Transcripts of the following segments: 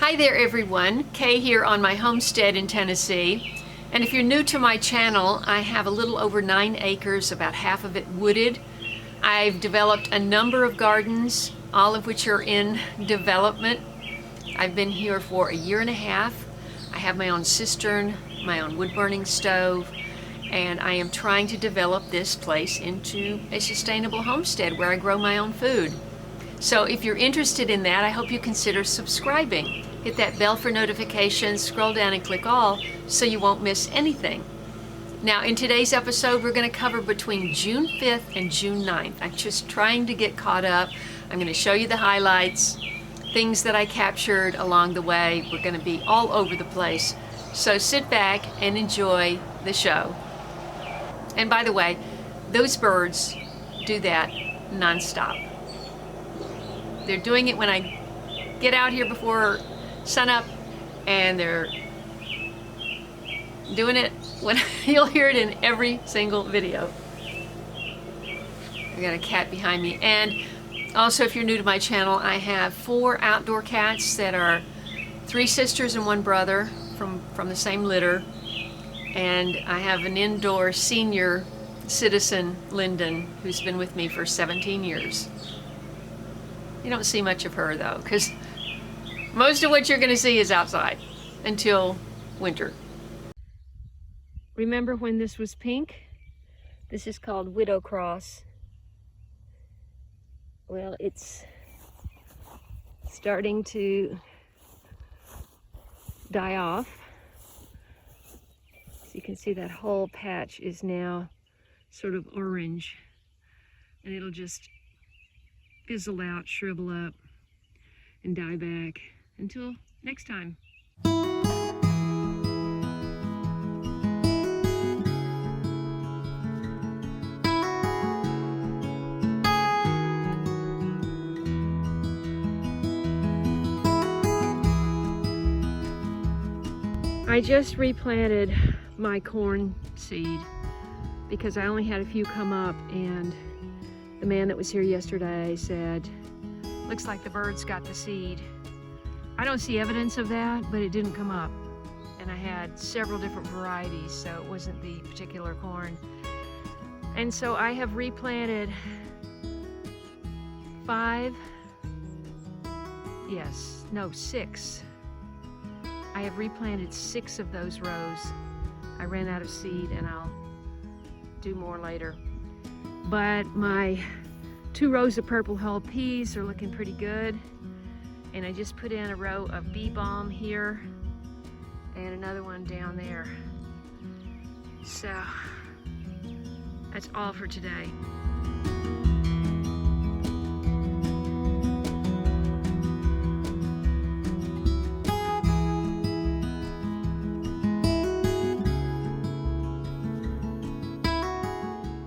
Hi there everyone, Kay here on my homestead in Tennessee. And if you're new to my channel, I have a little over 9 acres, about half of it wooded. I've developed a number of gardens, all of which are in development. I've been here for a year and a half. I have my own cistern, my own wood burning stove, and I am trying to develop this place into a sustainable homestead where I grow my own food. So if you're interested in that, I hope you consider subscribing. Hit that bell for notifications, scroll down and click all so you won't miss anything. Now in today's episode, we're going to cover between June 5th and June 9th. I'm just trying to get caught up. I'm going to show you the highlights, things that I captured along the way. We're going to be all over the place. So sit back and enjoy the show. And by the way, those birds do that nonstop. They're doing it when I get out here before sunup, and they're doing it when you'll hear it in every single video. I got a cat behind me. And also, if you're new to my channel, I have 4 outdoor cats that are 3 sisters and 1 brother from the same litter. And I have an indoor senior citizen, Lyndon, who's been with me for 17 years. You don't see much of her though, because most of what you're going to see is outside until winter. Remember when this was pink? This is called widow cross. Well, it's starting to die off. So you can see that whole patch is now sort of orange, and it'll just fizzle out, shrivel up, and die back until next time. I just replanted my corn seed because I only had a few come up, and the man that was here yesterday said, looks like the birds got the seed. I don't see evidence of that, but it didn't come up. And I had several different varieties, so it wasn't the particular corn. And so I have replanted 6. I have replanted 6 of those rows. I ran out of seed, and I'll do more later. But my 2 rows of purple hull peas are looking pretty good. And I just put in a row of bee balm here and another one down there. So that's all for today.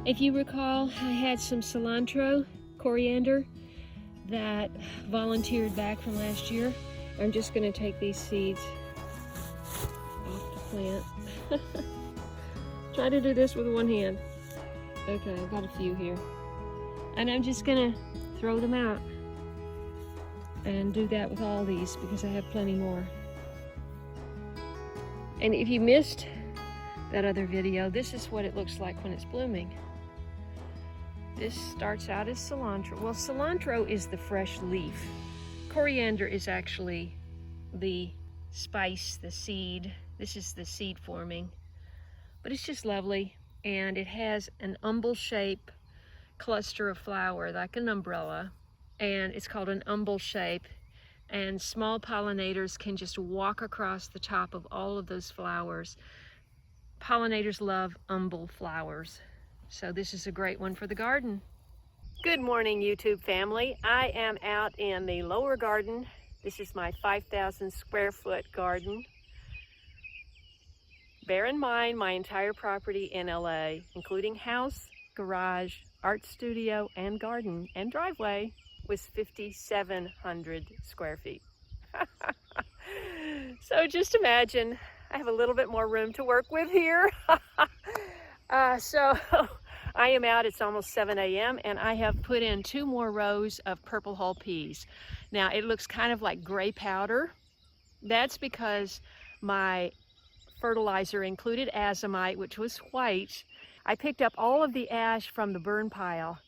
If you recall, I had some cilantro, coriander, that volunteered back from last year. I'm just going to take these seeds off the plant. Try to do this with one hand. Okay, I've got a few here. And I'm just going to throw them out and do that with all these because I have plenty more. And if you missed that other video, this is what it looks like when it's blooming. This starts out as cilantro. Well, cilantro is the fresh leaf. Coriander is actually the spice, the seed. This is the seed forming. But it's just lovely. And it has an umbel shape cluster of flower, like an umbrella. And it's called an umbel shape. And small pollinators can just walk across the top of all of those flowers. Pollinators love umbel flowers. So this is a great one for the garden. Good morning, YouTube family. I am out in the lower garden. This is my 5,000 square foot garden. Bear in mind, my entire property in LA, including house, garage, art studio, and garden, and driveway, was 5,700 square feet. So just imagine, I have a little bit more room to work with here. So I am out, it's almost 7 a.m. and I have put in 2 more rows of purple hull peas. Now it looks kind of like gray powder, That's because my fertilizer included azomite, which was white. I picked up all of the ash from the burn pile,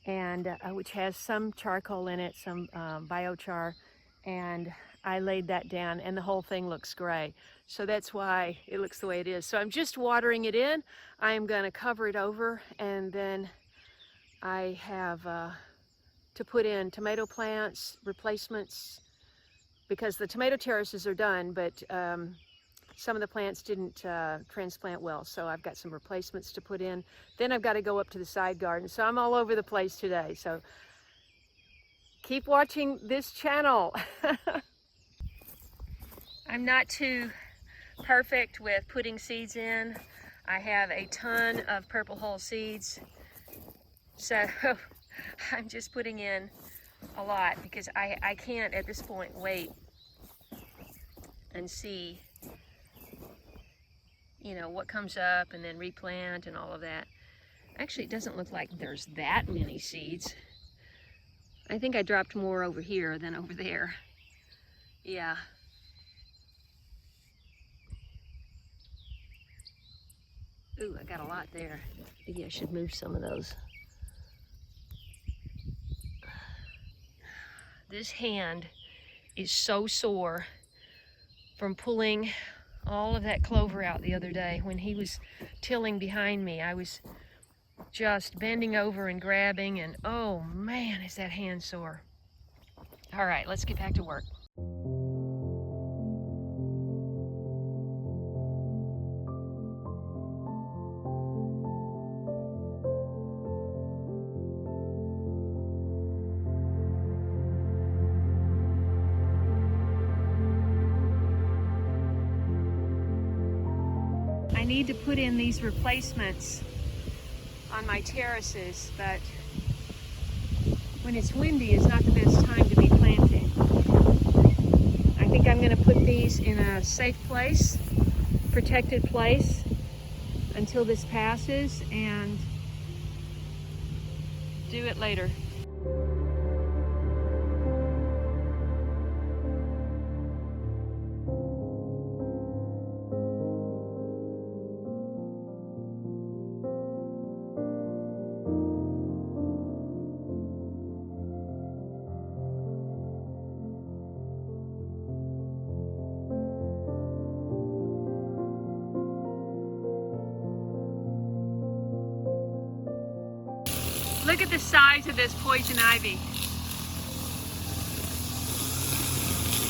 and which has some charcoal in it, some biochar, and I laid that down, and the whole thing looks gray. So that's why it looks the way it is. So I'm just watering it in. I'm going to cover it over, and then I have to put in tomato plants, replacements, because the tomato terraces are done, but some of the plants didn't transplant well, so I've got some replacements to put in. Then I've got to go up to the side garden, so I'm all over the place today. So keep watching this channel. I'm not too perfect with putting seeds in. I have a ton of purple hull seeds, so I'm just putting in a lot because I can't at this point wait and see, you know, what comes up and then replant and all of that. Actually, it doesn't look like there's that many seeds. I think I dropped more over here than over there. Yeah. Ooh, I got a lot there. Maybe I should move some of those. This hand is so sore from pulling all of that clover out the other day. When he was tilling behind me, I was just bending over and grabbing, and oh man, is that hand sore. All right, let's get back to work. I need to put in these replacements on my terraces, but when it's windy, it's not the best time to be planting. I think I'm going to put these in a safe place, protected place, until this passes, and do it later. Look at the size of this poison ivy.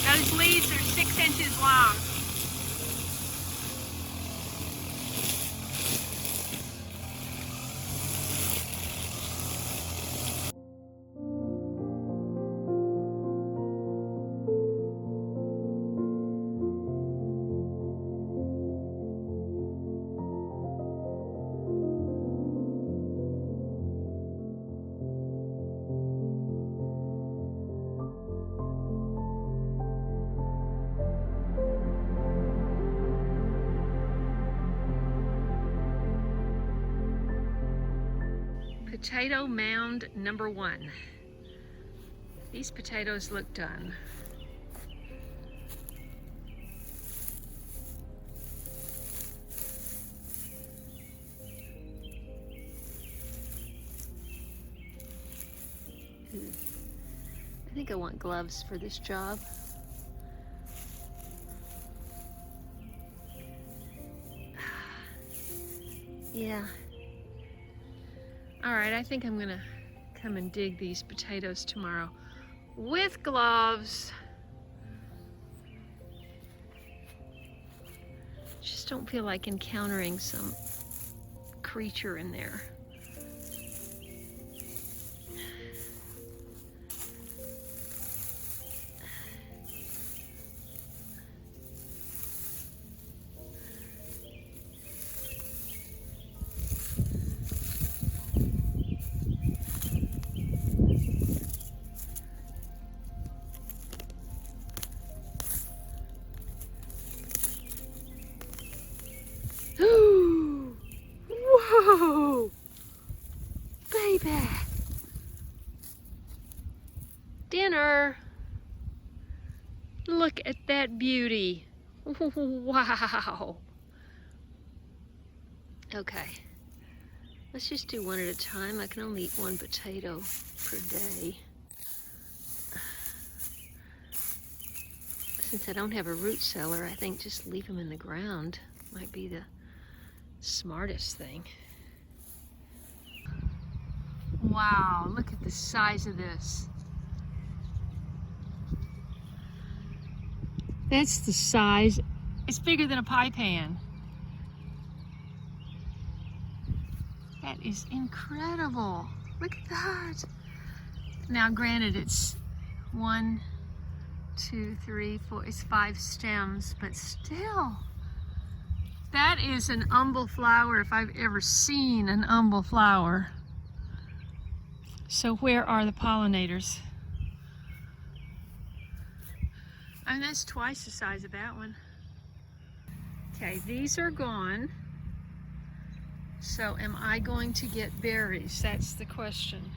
Those leaves are 6 inches long. Potato mound number 1. These potatoes look done. I think I want gloves for this job. Yeah. All right, I think I'm gonna come and dig these potatoes tomorrow with gloves. Just don't feel like encountering some creature in there. Whoa! Look at that beauty. Wow. Okay. Let's just do one at a time. I can only eat one potato per day. Since I don't have a root cellar, I think just leave them in the ground might be the smartest thing. Wow, look at the size of this. That's the size. It's bigger than a pie pan. That is incredible. Look at that. Now, granted, it's 1, 2, 3, 4, it's 5 stems, but still. That is an umbel flower if I've ever seen an umbel flower. So where are the pollinators? I mean, that's twice the size of that one. Okay, these are gone. So am I going to get berries? That's the question.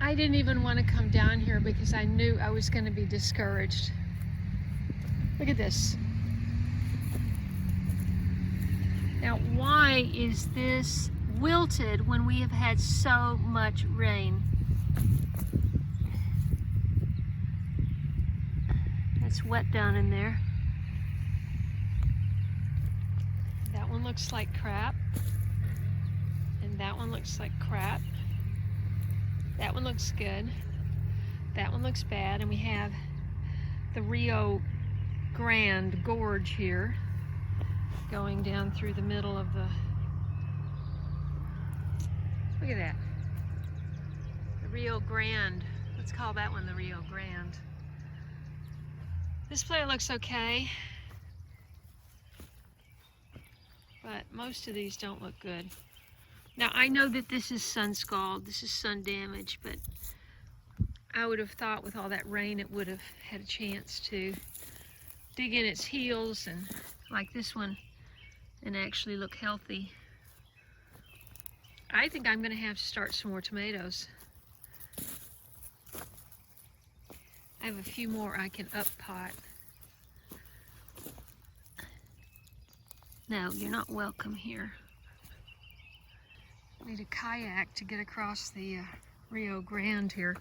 I didn't even want to come down here because I knew I was going to be discouraged. Look at this. Now, why is this wilted when we have had so much rain? It's wet down in there. That one looks like crap. And that one looks like crap. That one looks good. That one looks bad. And we have the Rio Grande Gorge here going down through the middle of the... Look at that. The Rio Grande. Let's call that one the Rio Grande. This plant looks okay, but most of these don't look good. Now, I know that this is sun scald, this is sun damage, but I would have thought with all that rain it would have had a chance to dig in its heels and like this one and actually look healthy. I think I'm going to have to start some more tomatoes. I have a few more I can up pot. No, you're not welcome here. I need a kayak to get across the Rio Grande here.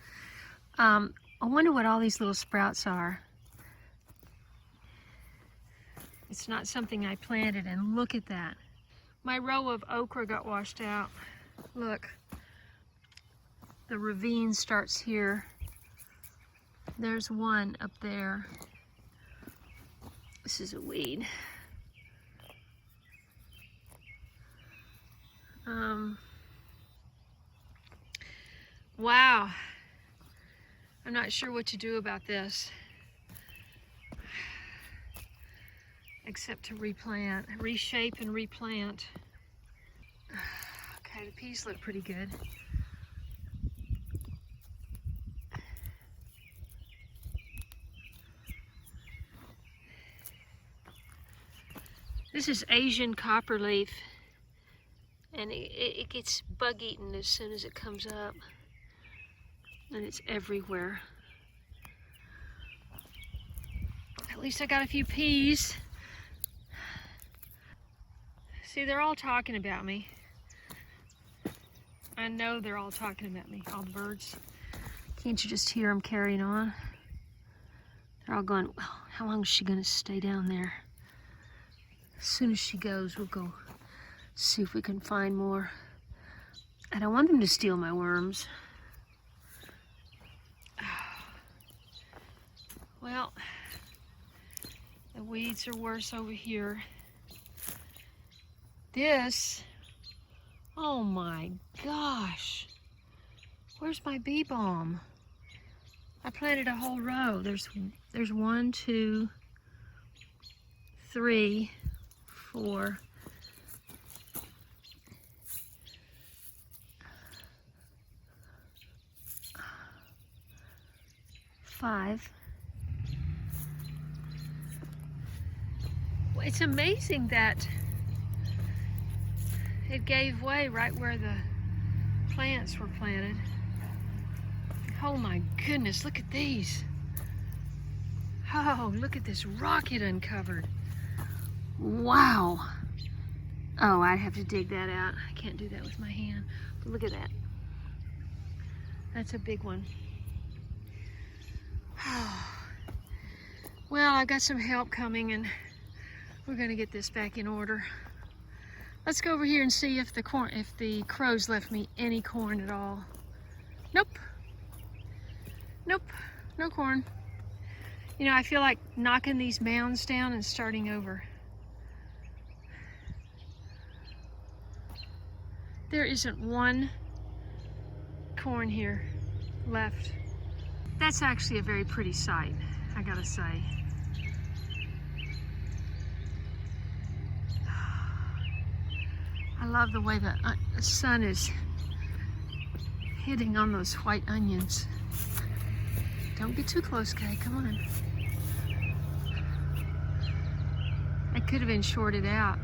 I wonder what all these little sprouts are. It's not something I planted, and look at that. My row of okra got washed out. Look, the ravine starts here. There's one up there. This is a weed. Wow. I'm not sure what to do about this. Except to replant, reshape and replant. Okay, the peas look pretty good. This is Asian copperleaf, and it gets bug eaten as soon as it comes up, and it's everywhere. At least I got a few peas. See, they're all talking about me. I know they're all talking about me, all the birds. Can't you just hear them carrying on? They're all going, well, how long is she gonna stay down there? As soon as she goes, we'll go see if we can find more. I don't want them to steal my worms. Well, the weeds are worse over here. This, oh my gosh. Where's my bee balm? I planted a whole row. There's 1, 2, 3, 4, 5. It's amazing that it gave way right where the plants were planted. Oh my goodness, look at these. Oh, look at this rocket uncovered. Wow. Oh, I'd have to dig that out. I can't do that with my hand. But look at that. That's a big one. Well, I've got some help coming and we're gonna get this back in order. Let's go over here and see if the crows left me any corn at all. Nope. Nope, no corn. You know, I feel like knocking these mounds down and starting over. There isn't one corn here left. That's actually a very pretty sight, I gotta say. I love the way the sun is hitting on those white onions. Don't get too close, Kaye, come on. I could have been shorted out.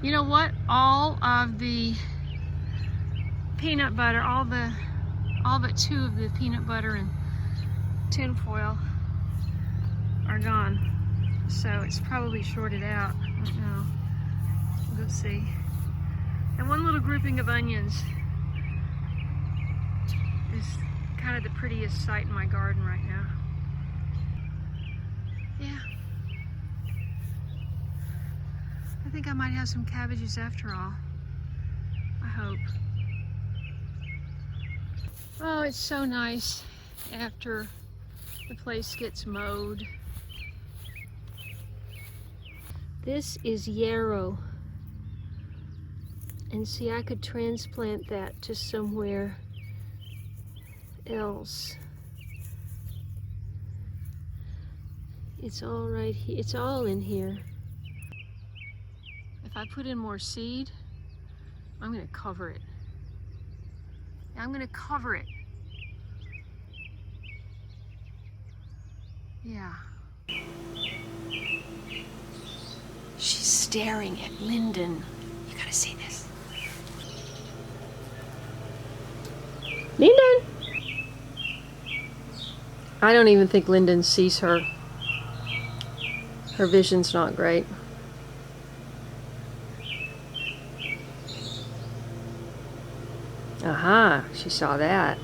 You know what? All of the peanut butter, all but 2 of the peanut butter and tin foil are gone. So it's probably shorted out. I don't know. We'll go see. And one little grouping of onions is kind of the prettiest sight in my garden right now. Yeah. I think I might have some cabbages after all. I hope. Oh, it's so nice after the place gets mowed. This is yarrow. And see, I could transplant that to somewhere else. It's all right here. It's all in here. If I put in more seed, I'm gonna cover it. I'm gonna cover it. Yeah. She's staring at Linden. You gotta see this. Linden! I don't even think Linden sees her. Her vision's not great. Aha, she saw that.